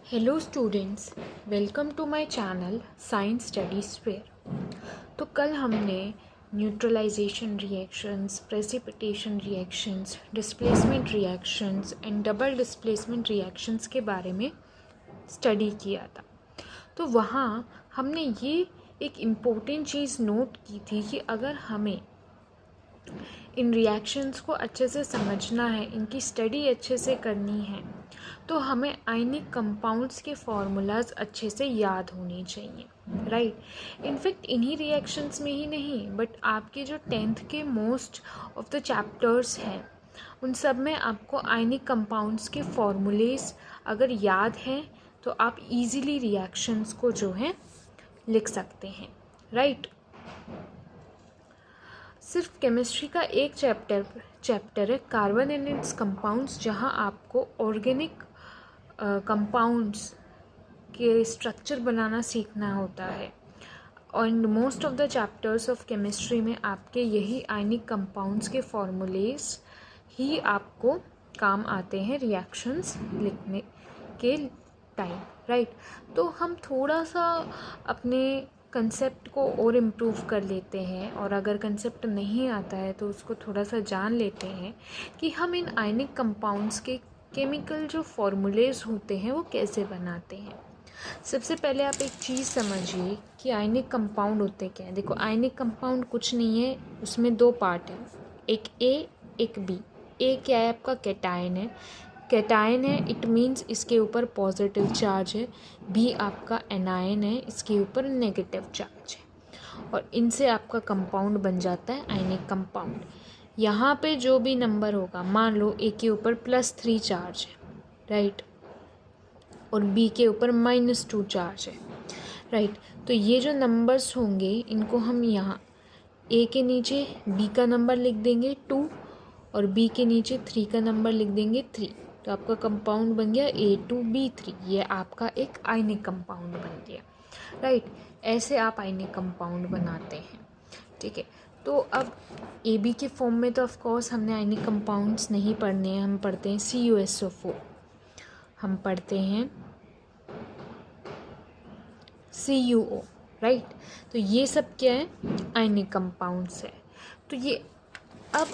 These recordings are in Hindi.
Hello students, welcome to my channel science study sphere. तो कल हमने neutralisation reactions, precipitation reactions, displacement reactions and double displacement reactions के बारे में स्टडी किया था। तो वहाँ हमने ये एक इम्पोर्टेंट चीज़ नोट की थी कि अगर हमें इन रिएक्शंस को अच्छे से समझना है, इनकी स्टडी अच्छे से करनी है, तो हमें आयनिक कंपाउंड्स के फॉर्मूलाज अच्छे से याद होने चाहिए, राइट। इनफैक्ट इन्हीं रिएक्शंस में ही नहीं, बट आपके जो 10th के मोस्ट ऑफ द चैप्टर्स हैं उन सब में आपको आयनिक कंपाउंड्स के फॉर्मूलेज अगर याद हैं तो आप इजीली रिएक्शंस को जो है लिख सकते हैं, राइट। सिर्फ केमिस्ट्री का एक चैप्टर है कार्बन एंड इट्स कंपाउंड्स, जहाँ आपको ऑर्गेनिक कंपाउंड्स के स्ट्रक्चर बनाना सीखना होता है। और most of the chapters of chemistry में आपके यही आयनिक कंपाउंड्स के फॉर्मूलेज ही आपको काम आते हैं रिएक्शंस लिखने के टाइम, राइट। तो हम थोड़ा सा अपने कंसेप्ट को और इम्प्रूव कर लेते हैं, और अगर कंसेप्ट नहीं आता है तो उसको थोड़ा सा जान लेते हैं कि हम इन आयनिक कंपाउंड्स के केमिकल जो फॉर्मूलेज होते हैं वो कैसे बनाते हैं। सबसे पहले आप एक चीज़ समझिए कि आयनिक कंपाउंड होते क्या हैं। देखो, आयनिक कंपाउंड कुछ नहीं है, उसमें दो पार्ट हैं, एक ए एक बी। ए क्या है? आपका कैटायन है। कैटायन है, इट मीन्स इसके ऊपर पॉजिटिव चार्ज है। बी आपका एनायन है, इसके ऊपर नेगेटिव चार्ज है, और इनसे आपका कंपाउंड बन जाता है आयनिक कंपाउंड। यहाँ पे जो भी नंबर होगा, मान लो ए के ऊपर +3 चार्ज है, राइट, और बी के ऊपर -2 चार्ज है, राइट। तो ये जो नंबर्स होंगे इनको हम यहाँ ए के नीचे बी का नंबर लिख देंगे 2, और बी के नीचे 3 का नंबर लिख देंगे 3। तो आपका कंपाउंड बन गया A2B3। ये आपका एक आयनिक कंपाउंड बन गया, राइट। ऐसे आप आयनिक कंपाउंड बनाते हैं, ठीक है। तो अब AB के फॉर्म में तो ऑफ कोर्स हमने आयनिक कंपाउंड्स नहीं पढ़ने हैं, हम पढ़ते हैं CuSO4, हम पढ़ते हैं CuO, राइट। तो ये सब क्या है? आयनिक कंपाउंड्स है। तो ये अब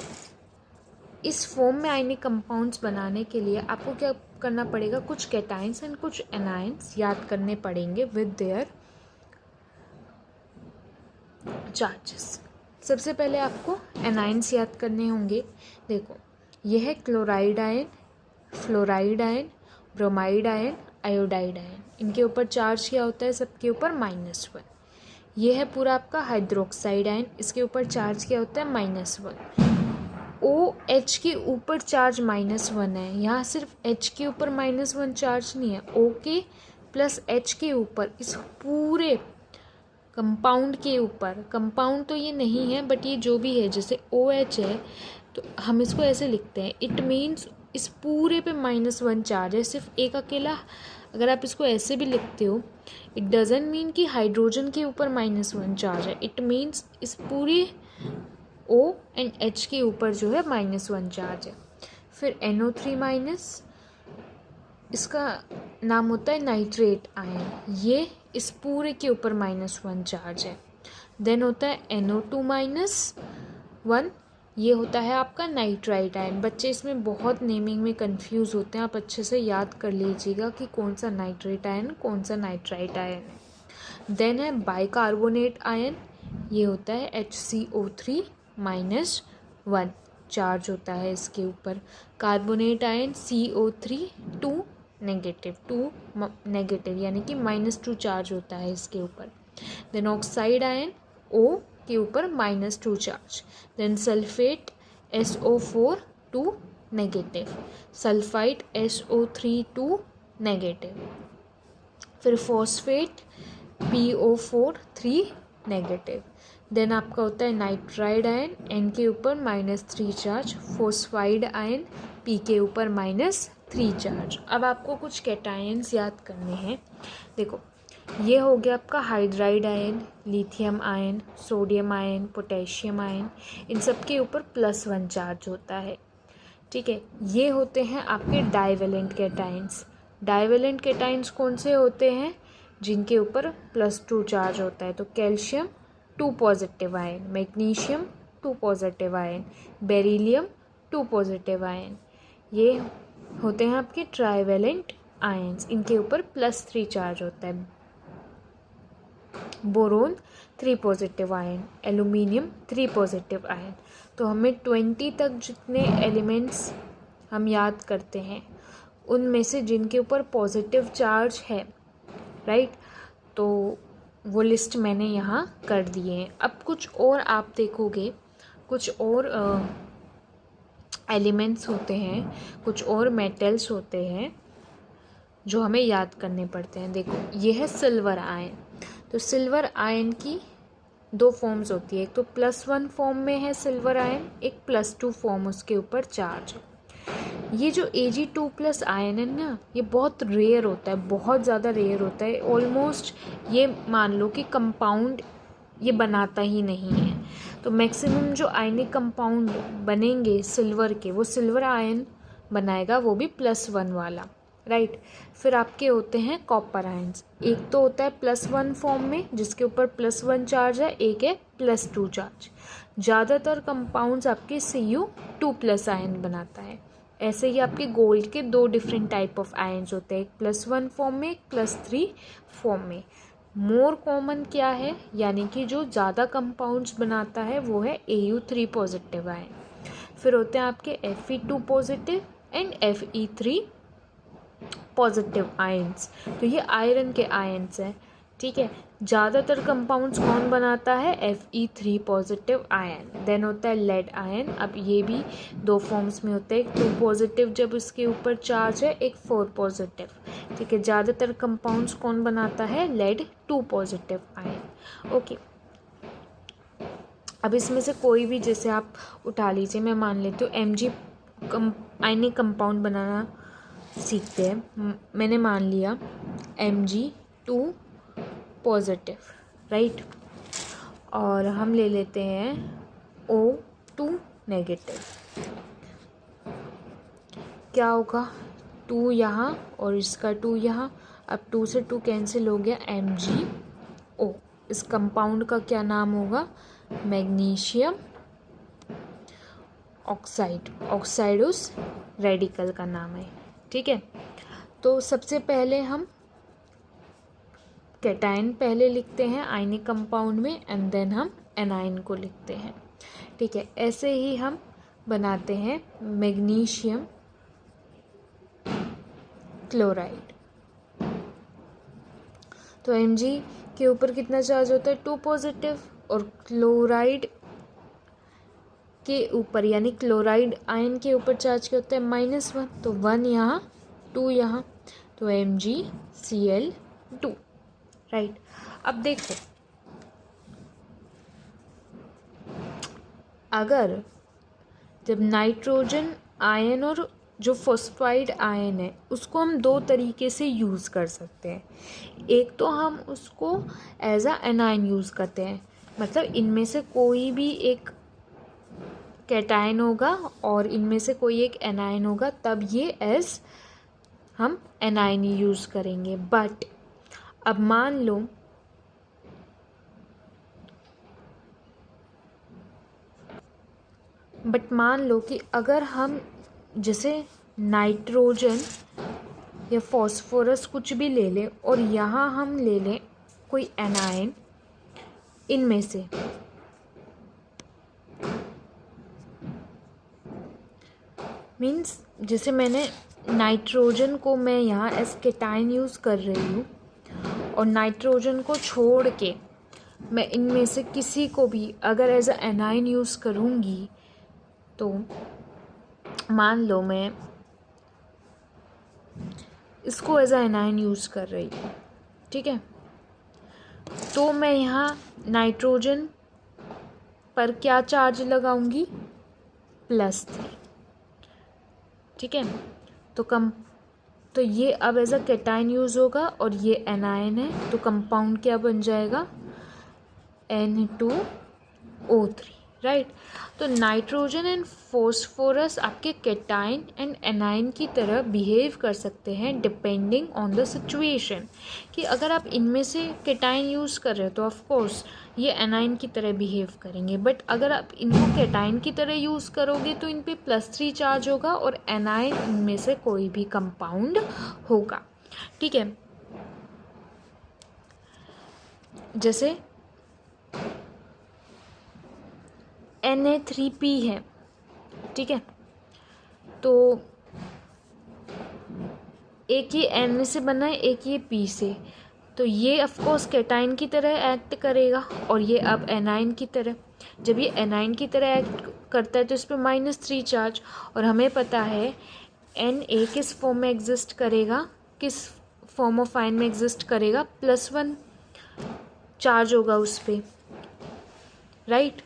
इस फॉर्म में आयनिक कंपाउंड्स बनाने के लिए आपको क्या करना पड़ेगा? कुछ कैटायंस एंड कुछ एनायंस याद करने पड़ेंगे विद देयर चार्जेस। सबसे पहले आपको एनायंस याद करने होंगे। देखो, यह है chloride ion, fluoride ion, bromide ion, iodide ion. इनके ऊपर चार्ज क्या होता है? सबके ऊपर -1। यह है पूरा आपका हाइड्रोक्साइड आयन, इसके ऊपर चार्ज क्या होता है? -1। OH के ऊपर चार्ज -1 है। यहाँ सिर्फ H के ऊपर -1 चार्ज नहीं है, O के प्लस H के ऊपर, इस पूरे कंपाउंड के ऊपर, कंपाउंड तो ये नहीं है बट ये जो भी है, जैसे OH है तो हम इसको ऐसे लिखते हैं, इट मीन्स इस पूरे पे -1 चार्ज है। सिर्फ एक अकेला, अगर आप इसको ऐसे भी लिखते हो, इट डजंट मीन कि हाइड्रोजन के ऊपर -1 चार्ज है, इट मीन्स इस पूरी O एंड H के ऊपर जो है -1 चार्ज है। फिर NO3-, इसका नाम होता है नाइट्रेट आयन, ये इस पूरे के ऊपर -1 चार्ज है। देन होता है NO2-1, ये होता है आपका नाइट्राइट आयन। बच्चे इसमें बहुत नेमिंग में कंफ्यूज होते हैं, आप अच्छे से याद कर लीजिएगा कि कौन सा नाइट्रेट आयन, कौन सा नाइट्राइट आयन है। देन है बाइकार्बोनेट आयन, ये होता है HCO3-1 चार्ज होता है इसके ऊपर। कार्बोनेट आयन CO3 2 नेगेटिव, यानी कि -2 चार्ज होता है इसके ऊपर। देन ऑक्साइड आयन O के ऊपर -2 charge. Then sulphate SO4 2 negative, sulphide SO3 2 negative. फिर फॉस्फेट PO4 3 नेगेटिव। देन आपका होता है नाइट्राइड आयन, N के ऊपर -3 चार्ज, फोस्फाइड आयन P के ऊपर -3 चार्ज। अब आपको कुछ कैटायंस याद करने हैं। देखो, ये हो गया आपका hydride ion, lithium ion, sodium ion, potassium ion, इन सब के ऊपर +1 चार्ज होता है, ठीक है। ये होते हैं आपके डाइवेलेंट कैटायंस। डाइवेलेंट केटाइन्स कौन से होते हैं? जिनके ऊपर +2 चार्ज होता है। तो calcium 2 positive ion, magnesium 2 positive ion, beryllium 2 positive ion, ये होते हैं आपके ट्राइवेलेंट आयन्स। इनके ऊपर +3 चार्ज होता है। Boron 3 positive ion, aluminium 3 positive ion. तो हमें 20 तक जितने एलिमेंट्स हम याद करते हैं उनमें से जिनके ऊपर पॉजिटिव चार्ज है, राइट, तो वो लिस्ट मैंने यहाँ कर दिए हैं। अब कुछ और आप देखोगे, कुछ और एलिमेंट्स होते हैं, कुछ और मेटल्स होते हैं जो हमें याद करने पड़ते हैं। देखो ये है सिल्वर आयन। तो सिल्वर आयन की 2 फॉर्म्स होती है, एक तो +1 फॉर्म में है सिल्वर आयन, एक +2 फॉर्म उसके ऊपर चार्ज है। ये जो Ag2+ आयन है ना, ये बहुत रेयर होता है, बहुत ज़्यादा रेयर होता है। ऑलमोस्ट ये मान लो कि कंपाउंड ये बनाता ही नहीं है। तो मैक्सिमम जो आयनिक कंपाउंड बनेंगे सिल्वर के, वो सिल्वर आयन बनाएगा, वो भी +1 वाला, राइट। फिर आपके होते हैं कॉपर आयन्स। एक तो होता है +1 फॉर्म में जिसके ऊपर +1 चार्ज है, एक है +2 चार्ज। ज़्यादातर कंपाउंड्स आपके Cu2+ आयन बनाता है। ऐसे ही आपके गोल्ड के 2 डिफरेंट टाइप ऑफ आयन्स होते हैं, एक +1 फॉर्म में, एक +3 फॉर्म में। मोर कॉमन क्या है, यानी कि जो ज़्यादा कंपाउंड्स बनाता है वो है Au3 पॉजिटिव आयन। फिर होते हैं आपके Fe2 positive and Fe3 positive ions. तो ये आयरन के आयन्स हैं, ठीक है। ज़्यादातर कंपाउंड्स कौन बनाता है? Fe3 positive ion. देन होता है लेड आयन। अब ये भी 2 फॉर्म्स में होता है, एक 2 पॉजिटिव जब उसके ऊपर चार्ज है, एक 4 पॉजिटिव, ठीक है। ज़्यादातर कंपाउंड्स कौन बनाता है? Lead 2 positive ion. ओके, अब इसमें से कोई भी जैसे आप उठा लीजिए, मैं मान लेती हूँ Mg आयनिक कंपाउंड बनाना सीखते हैं। मैंने मान लिया Mg2 पॉजिटिव, राइट, और हम ले लेते हैं O2 नेगेटिव। क्या होगा? 2 यहाँ और इसका 2 यहाँ। अब 2 से 2 कैंसिल हो गया, MgO। इस कंपाउंड का क्या नाम होगा? Magnesium oxide. ऑक्साइड उस रेडिकल का नाम है, ठीक है। तो सबसे पहले हम कैटायन पहले लिखते हैं आयनिक कंपाउंड में, एंड देन हम एनायन को लिखते हैं, ठीक है। ऐसे ही हम बनाते हैं मैग्नीशियम क्लोराइड। तो Mg के ऊपर कितना चार्ज होता है? 2 पॉजिटिव, और क्लोराइड के ऊपर यानी क्लोराइड आयन के ऊपर चार्ज क्या होता है? -1। तो 1 यहाँ, 2 यहाँ, तो MgCl2, राइट। अब देखो, अगर जब नाइट्रोजन आयन और जो फॉस्फाइड आयन है उसको हम 2 तरीके से यूज़ कर सकते हैं। एक तो हम उसको एज अ एनायन यूज़ करते हैं, मतलब इनमें से कोई भी एक कैटायन होगा और इनमें से कोई एक एनायन होगा, तब ये एज हम एनायन ही यूज़ करेंगे। बट अब मान लो कि अगर हम जैसे नाइट्रोजन या फॉस्फोरस कुछ भी ले लें और यहाँ हम ले लें कोई एनायन इनमें से, मीन्स जैसे मैंने नाइट्रोजन को मैं यहाँ एज कैटायन यूज़ कर रही हूँ और नाइट्रोजन को छोड़ के मैं इनमें से किसी को भी अगर एज अ एनायन यूज़ करूँगी, तो मान लो मैं इसको एज अ एनायन यूज़ कर रही हूँ, ठीक है। तो मैं यहाँ नाइट्रोजन पर क्या चार्ज लगाऊंगी? +3, ठीक है। तो ये अब एज अ कैटायन यूज़ होगा और ये एनायन है, तो कंपाउंड क्या बन जाएगा? Na2O3, right. तो नाइट्रोजन एंड फॉस्फोरस आपके कैटाइन एंड एनाइन की तरह बिहेव कर सकते हैं डिपेंडिंग ऑन द सिचुएशन, कि अगर आप इनमें से कैटाइन यूज़ कर रहे हो तो ऑफ कोर्स ये एनाइन की तरह बिहेव करेंगे, बट अगर आप इनको कैटाइन की तरह यूज़ करोगे तो इन पे +3 चार्ज होगा और एनाइन इनमें से कोई भी कंपाउंड होगा। ठीक है, जैसे Na3P है, ठीक है, तो एक ये N से बना है, एक ये P से, तो ये ऑफकोर्स कैटाइन की तरह एक्ट करेगा और ये अब एनाइन की तरह। जब ये एनाइन की तरह एक्ट करता है तो इस पर -3 चार्ज, और हमें पता है Na किस फॉर्म में एग्जिस्ट करेगा, किस फॉर्म ऑफ आयन में एग्जिस्ट करेगा, +1 चार्ज होगा उस पर, राइट।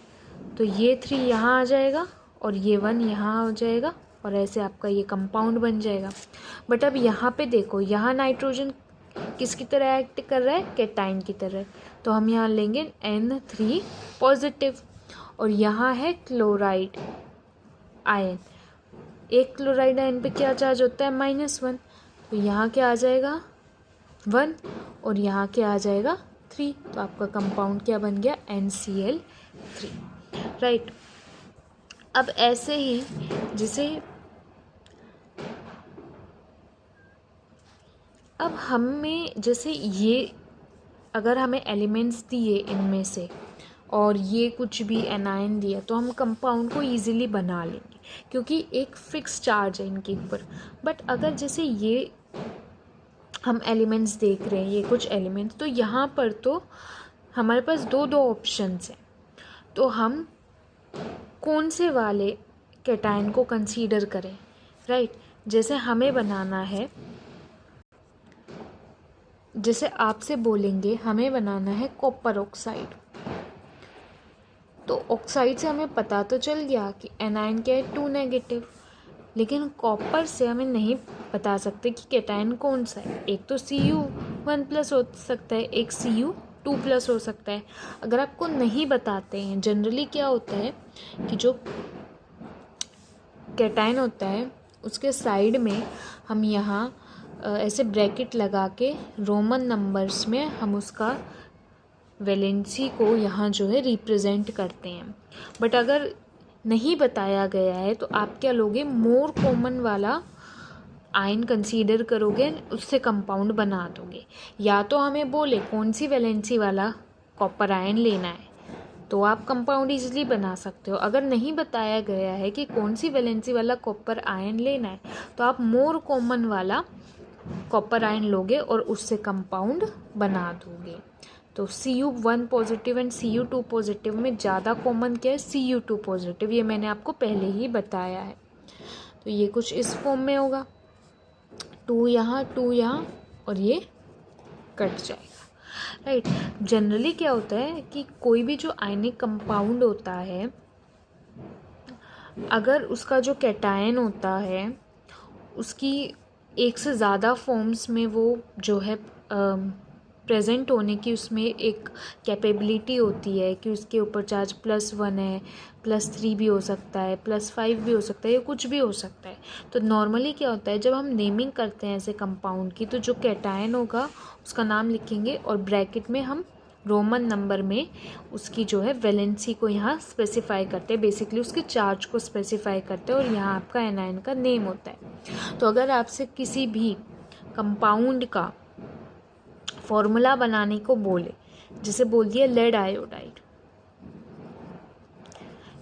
तो ये 3 यहाँ आ जाएगा और ये 1 यहाँ आ जाएगा और ऐसे आपका ये कंपाउंड बन जाएगा। बट अब यहाँ पे देखो, यहाँ नाइट्रोजन किसकी तरह एक्ट कर रहा है, कैटाइन की तरह, तो हम यहाँ लेंगे N3 पॉजिटिव, और यहाँ है क्लोराइड आयन। एक क्लोराइड आयन पे क्या चार्ज होता है, -1, तो यहाँ क्या आ जाएगा 1 और यहाँ क्या आ जाएगा 3, तो आपका कंपाउंड क्या बन गया, NCl3, राइट। अब ऐसे ही जिसे अब हमें जैसे ये अगर हमें एलिमेंट्स दिए इनमें से और ये कुछ भी एनायन दिया तो हम कंपाउंड को इजीली बना लेंगे क्योंकि एक फिक्स चार्ज है इनके ऊपर। बट अगर जैसे ये हम एलिमेंट्स देख रहे हैं, ये कुछ एलिमेंट्स, तो यहाँ पर तो हमारे पास दो ऑप्शंस हैं, तो हम कौन से वाले कैटायन को कंसीडर करें, राइट। जैसे हमें बनाना है, जैसे आपसे बोलेंगे हमें बनाना है कॉपर ऑक्साइड, तो ऑक्साइड से हमें पता तो चल गया कि एनायन क्या है 2 नेगेटिव, लेकिन कॉपर से हमें नहीं बता सकते कि कैटायन कौन सा है। एक तो Cu1+ हो सकता है, एक Cu2+ हो सकता है। अगर आपको नहीं बताते हैं, जनरली क्या होता है कि जो कैटायन होता है उसके साइड में हम यहाँ ऐसे ब्रैकेट लगा के रोमन नंबर्स में हम उसका वैलेंसी को यहाँ जो है रिप्रेजेंट करते हैं। बट अगर नहीं बताया गया है तो आप क्या लोगे, मोर कॉमन वाला आयन कंसीडर करोगे, उससे कंपाउंड बना दोगे। या तो हमें बोले कौन सी वैलेंसी वाला कॉपर आयन लेना है तो आप कंपाउंड इजीली बना सकते हो। अगर नहीं बताया गया है कि कौन सी वैलेंसी वाला कॉपर आयन लेना है तो आप मोर कॉमन वाला कॉपर आयन लोगे और उससे कंपाउंड बना दोगे। तो Cu1 positive and Cu2 positive में ज़्यादा कॉमन क्या है, Cu2 पॉजिटिव, ये मैंने आपको पहले ही बताया है। तो ये कुछ इस फॉर्म में होगा, 2 यहाँ और ये कट जाएगा, राइट। जनरली क्या होता है कि कोई भी जो आयनिक कंपाउंड होता है, अगर उसका जो कैटायन होता है उसकी एक से ज़्यादा फॉर्म्स में वो जो है प्रेजेंट होने की उसमें एक कैपेबिलिटी होती है कि उसके ऊपर चार्ज +1 है, +3 भी हो सकता है, +5 भी हो सकता है, या कुछ भी हो सकता है। तो नॉर्मली क्या होता है, जब हम नेमिंग करते हैं ऐसे कंपाउंड की, तो जो कैटायन होगा उसका नाम लिखेंगे और ब्रैकेट में हम रोमन नंबर में उसकी जो है वैलेंसी को यहाँ स्पेसिफाई करते हैं, बेसिकली उसके चार्ज को स्पेसिफाई करते हैं, और यहाँ आपका एनायन का नेम होता है। तो अगर आपसे किसी भी कंपाउंड का फॉर्मूला बनाने को बोले, जैसे बोल दिया लेड आयोडाइड,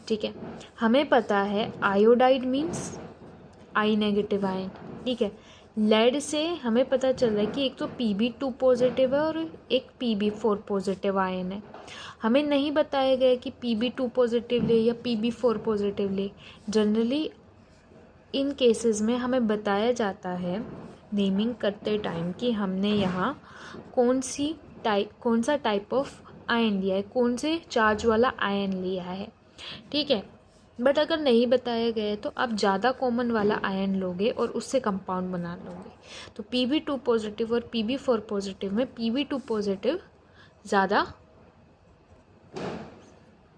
ठीक है, हमें पता है iodide means I negative ion, ठीक है। लेड से हमें पता चल रहा है कि एक तो Pb2 पॉजिटिव है और एक Pb4 पॉजिटिव आयन है। हमें नहीं बताया गया कि Pb2 पॉजिटिव ले या Pb4 पॉजिटिव ले। जनरली इन केसेस में हमें बताया जाता है नेमिंग करते टाइम कि हमने यहाँ कौन सा टाइप ऑफ आयन लिया है, कौन से चार्ज वाला आयन लिया है, ठीक है। बट अगर नहीं बताया गया है तो आप ज़्यादा कॉमन वाला आयन लोगे और उससे कंपाउंड बना लोगे। तो Pb2 पॉजिटिव और Pb4 पॉजिटिव में Pb2 पॉजिटिव ज़्यादा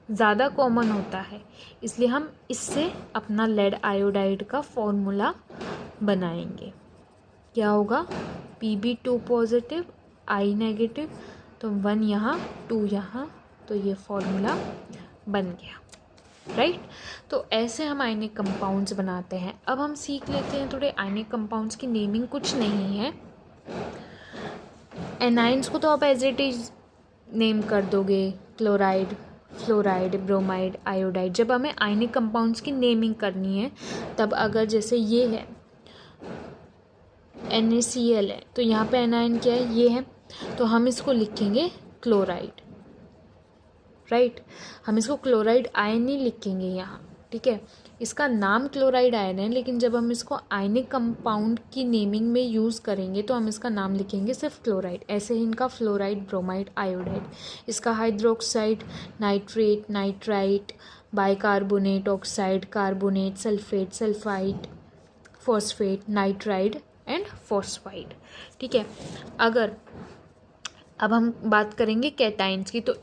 ज़्यादा कॉमन होता है, इसलिए हम इससे अपना लेड आयोडाइड का फॉर्मूला बनाएंगे। क्या होगा? Pb2 पॉजिटिव, I नेगेटिव, तो 1 यहाँ 2 यहाँ, तो ये फॉर्मूला बन गया, राइट। तो ऐसे हम आयनिक कंपाउंड्स बनाते हैं। अब हम सीख लेते हैं थोड़े आयनिक कंपाउंड्स की नेमिंग। कुछ नहीं है, एनाइंस को तो आप एज इट इज नेम कर दोगे, क्लोराइड, फ्लोराइड, ब्रोमाइड, आयोडाइड। जब हमें आयनिक कंपाउंड्स की नेमिंग करनी है तब अगर जैसे ये है NaCl है, तो यहाँ पे एनाइन क्या है? ये है, तो हम इसको लिखेंगे क्लोराइड, राइट। हम इसको क्लोराइड आयन नहीं लिखेंगे यहाँ, ठीक है। इसका नाम क्लोराइड आयन है, लेकिन जब हम इसको आयनिक कंपाउंड की नेमिंग में यूज़ करेंगे तो हम इसका नाम लिखेंगे सिर्फ क्लोराइड। ऐसे ही इनका फ्लोराइड, ब्रोमाइड, आयोडाइड, इसका hydroxide, nitrate, nitrite, bicarbonate, oxide, carbonate, sulphate, sulphide, phosphate, nitride and phosphide, ठीक है। अगर अब हम बात करेंगे कैटाइन्स की, तो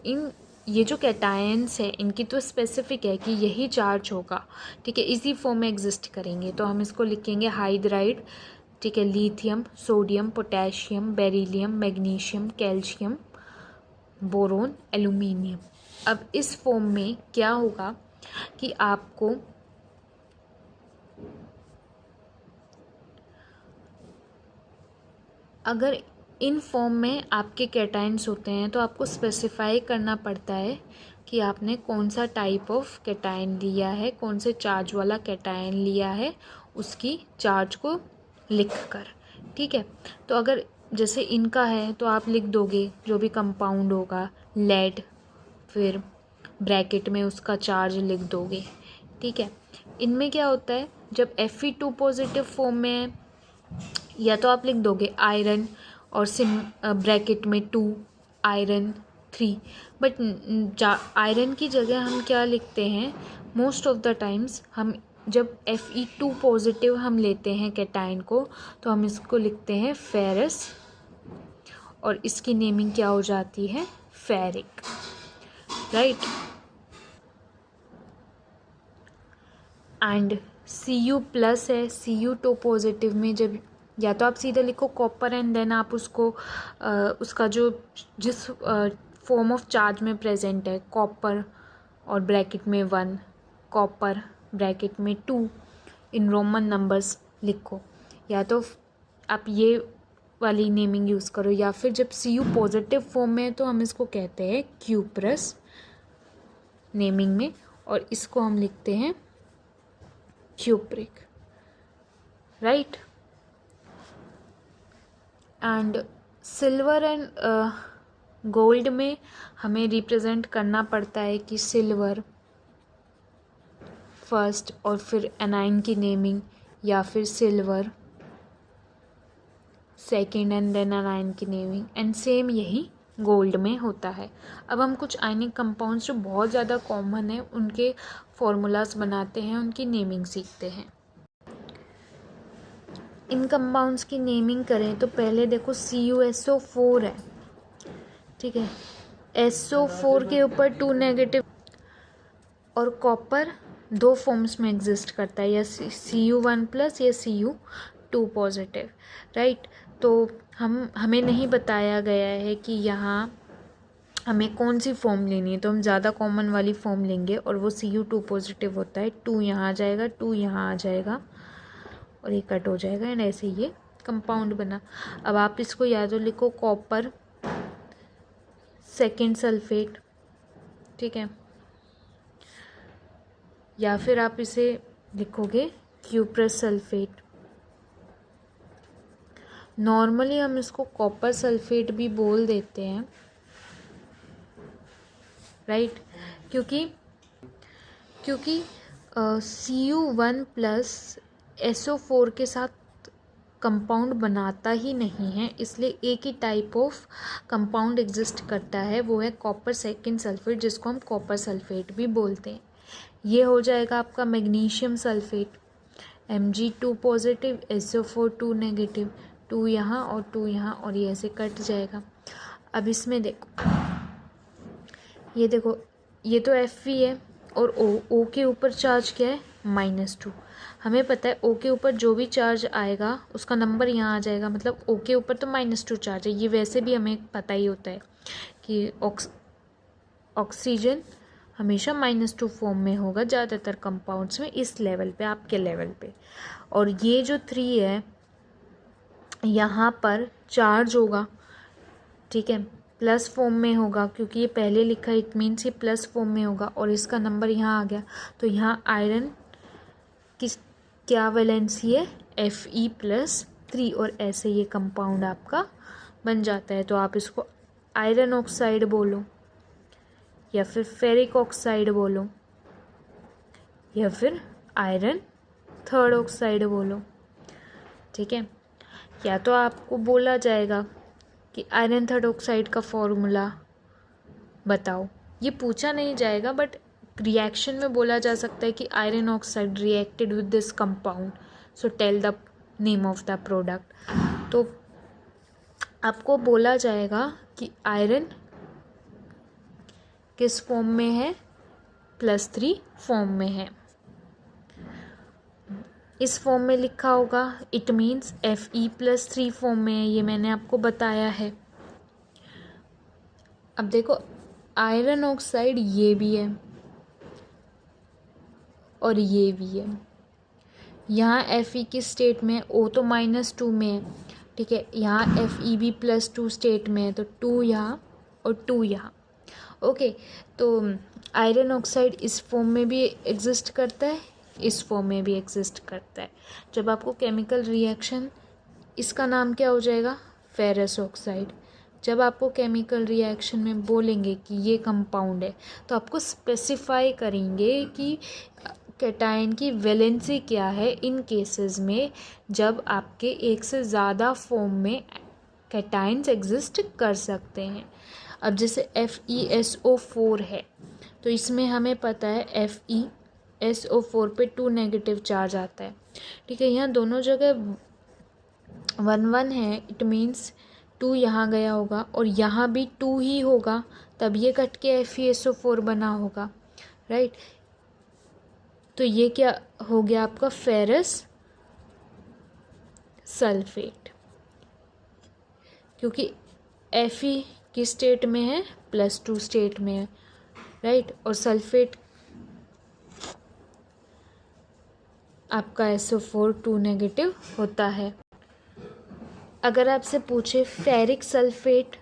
ये जो कैटायंस है इनकी तो स्पेसिफिक है कि यही चार्ज होगा, ठीक है, इसी फॉर्म में एग्जिस्ट करेंगे। तो हम इसको लिखेंगे हाइड्राइड, ठीक है, lithium, sodium, potassium, beryllium, magnesium, calcium, boron, aluminium. अब इस फॉर्म में क्या होगा कि आपको अगर इन फॉर्म में आपके कैटाइन्स होते हैं तो आपको स्पेसिफाई करना पड़ता है कि आपने कौन सा टाइप ऑफ कैटाइन लिया है, कौन से चार्ज वाला कैटाइन लिया है, उसकी चार्ज को लिख कर, ठीक है। तो अगर जैसे इनका है तो आप लिख दोगे जो भी कंपाउंड होगा लेड, फिर ब्रैकेट में उसका चार्ज लिख दोगे, ठीक है। इनमें क्या होता है, जब Fe2 पॉजिटिव फॉर्म में है या तो आप लिख दोगे आयरन और ब्रैकेट में 2, आयरन 3, बट आयरन की जगह हम क्या लिखते हैं, मोस्ट ऑफ द टाइम्स हम जब Fe2 पॉजिटिव हम लेते हैं कैटाइन को तो हम इसको लिखते हैं फेरस, और इसकी नेमिंग क्या हो जाती है, ferric, right. And Cu plus है, Cu2 पॉजिटिव में जब या तो आप सीधे लिखो कॉपर एंड देन आप उसको उसका जो जिस फॉर्म ऑफ चार्ज में प्रेजेंट है, कॉपर और ब्रैकेट में 1, कॉपर ब्रैकेट में 2 इन रोमन नंबर्स लिखो, या तो आप ये वाली नेमिंग यूज़ करो, या फिर जब Cu पॉजिटिव फॉर्म में है तो हम इसको कहते हैं क्यूप्रस नेमिंग में, और इसको हम लिखते हैं cupric, right. And silver and gold में हमें रिप्रेजेंट करना पड़ता है कि सिल्वर फर्स्ट और फिर एनाइन की नेमिंग, या फिर सिल्वर सेकेंड एंड देन एनाइन की नेमिंग, एंड सेम यही गोल्ड में होता है। अब हम कुछ आयनिक कंपाउंड्स जो बहुत ज़्यादा कॉमन है उनके फॉर्मूलाज बनाते हैं, उनकी नेमिंग सीखते हैं। इन कंपाउंड्स की नेमिंग करें तो पहले देखो CuSO4 है, ठीक है, SO4 के ऊपर 2 नेगेटिव, और कॉपर 2 फॉर्म्स में एग्जिस्ट करता है, या Cu1 प्लस या Cu2 पॉजिटिव, राइट। तो हमें नहीं बताया गया है कि यहाँ हमें कौन सी फॉर्म लेनी है, तो हम ज़्यादा कॉमन वाली फॉर्म लेंगे और वो Cu2 पॉजिटिव होता है, 2 यहाँ आ जाएगा, 2 यहाँ आ जाएगा और ये कट हो जाएगा, एंड ऐसे ये कंपाउंड बना। अब आप इसको या तो लिखो कॉपर सेकेंड सल्फेट, ठीक है, या फिर आप इसे लिखोगे क्यूप्रस सल्फेट। नॉर्मली हम इसको कॉपर सल्फेट भी बोल देते हैं, राइट, क्योंकि Cu1 प्लस SO4 के साथ कंपाउंड बनाता ही नहीं है, इसलिए एक ही टाइप ऑफ कंपाउंड एग्जिस्ट करता है, वो है कॉपर सेकेंड सल्फेट, जिसको हम कॉपर सल्फेट भी बोलते हैं। ये हो जाएगा आपका magnesium sulphate, Mg2 positive, SO4 2 negative, 2 यहाँ और 2 यहाँ, और ये ऐसे कट जाएगा। अब इसमें देखो, ये देखो ये तो Fe है और O के ऊपर चार्ज क्या है -2। हमें पता है O के ऊपर जो भी चार्ज आएगा उसका नंबर यहाँ आ जाएगा, मतलब O के ऊपर तो -2 चार्ज है। ये वैसे भी हमें पता ही होता है कि ऑक्सीजन हमेशा -2 फॉर्म में होगा ज़्यादातर कंपाउंड्स में, इस लेवल पे, आपके लेवल पे। और ये जो 3 है यहाँ पर चार्ज होगा, ठीक है, प्लस फॉर्म में होगा क्योंकि ये पहले लिखा है, इट मीन्स ये प्लस फॉर्म में होगा और इसका नंबर यहाँ आ गया। तो यहाँ आयरन की क्या वैलेंसी है Fe+3 और ऐसे ये कंपाउंड आपका बन जाता है। तो आप इसको आयरन ऑक्साइड बोलो या फिर फेरिक ऑक्साइड बोलो या फिर आयरन थर्ड ऑक्साइड बोलो, ठीक है। या तो आपको बोला जाएगा कि आयरन थर्ड ऑक्साइड का फॉर्मूला बताओ, ये पूछा नहीं जाएगा बट रिएक्शन में बोला जा सकता है कि iron oxide reacted with this compound, so tell the name of the product. तो आपको बोला जाएगा कि आयरन किस फॉर्म में है, +3 फॉर्म में है। इस फॉर्म में लिखा होगा, इट मीन्स Fe+3 फॉर्म में है, ये मैंने आपको बताया है। अब देखो आयरन ऑक्साइड ये भी है और ये भी है। यहाँ Fe की स्टेट में, O तो -2 में है, ठीक है। यहाँ Fe भी +2 स्टेट में है, तो 2 यहाँ और 2 यहाँ, ओके। तो आयरन ऑक्साइड इस फॉर्म में भी एग्जिस्ट करता है, इस फॉर्म में भी एग्जिस्ट करता है। जब आपको केमिकल रिएक्शन, इसका नाम क्या हो जाएगा, फेरस ऑक्साइड। जब आपको केमिकल रिएक्शन में बोलेंगे कि ये कंपाउंड है तो आपको स्पेसिफाई करेंगे कि कैटायन की वैलेंसी क्या है इन केसेस में जब आपके एक से ज़्यादा फॉर्म में कैटायन्स एग्जिस्ट कर सकते हैं। अब जैसे FeSO4 है तो इसमें हमें पता है FeSO4 पे 2 नेगेटिव चार्ज आता है, ठीक है। यहाँ दोनों जगह 1 है, इट मीन्स 2 यहाँ गया होगा और यहाँ भी 2 ही होगा, तब ये कट के FeSO4 बना होगा, राइट। तो ये क्या हो गया आपका, फेरस सल्फेट, क्योंकि Fe किस स्टेट में है, +2 स्टेट में है, राइट। और सल्फेट आपका SO4 2 नेगेटिव होता है। अगर आपसे पूछे फेरिक सल्फेट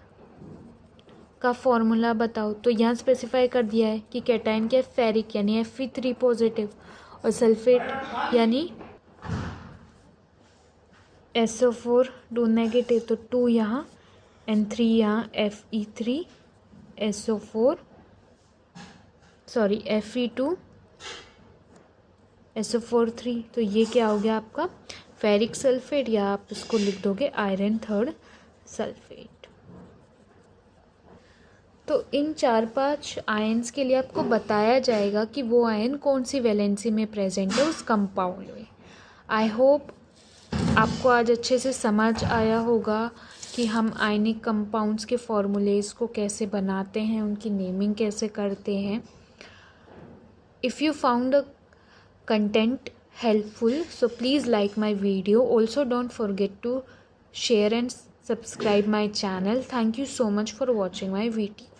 का फॉर्मूला बताओ तो यहाँ स्पेसिफाई कर दिया है कि कैटायन क्या है, फेरिक यानी Fe3 पॉजिटिव और सल्फेट यानी SO4 2 नेगेटिव, तो 2 यहाँ एंड 3 यहाँ, Fe2 SO4 3। तो ये क्या हो गया आपका फेरिक सल्फेट, या आप इसको लिख दोगे आयरन थर्ड सल्फेट। तो इन 4-5 आयन्स के लिए आपको बताया जाएगा कि वो आयन कौन सी वैलेंसी में प्रेजेंट है उस कंपाउंड में। आई होप आपको आज अच्छे से समझ आया होगा कि हम आयनिक कंपाउंड्स के फॉर्मूलेस को कैसे बनाते हैं, उनकी नेमिंग कैसे करते हैं। If you found the content helpful, so please like my video. Also don't forget to share and subscribe my channel. Thank you so much for watching my video.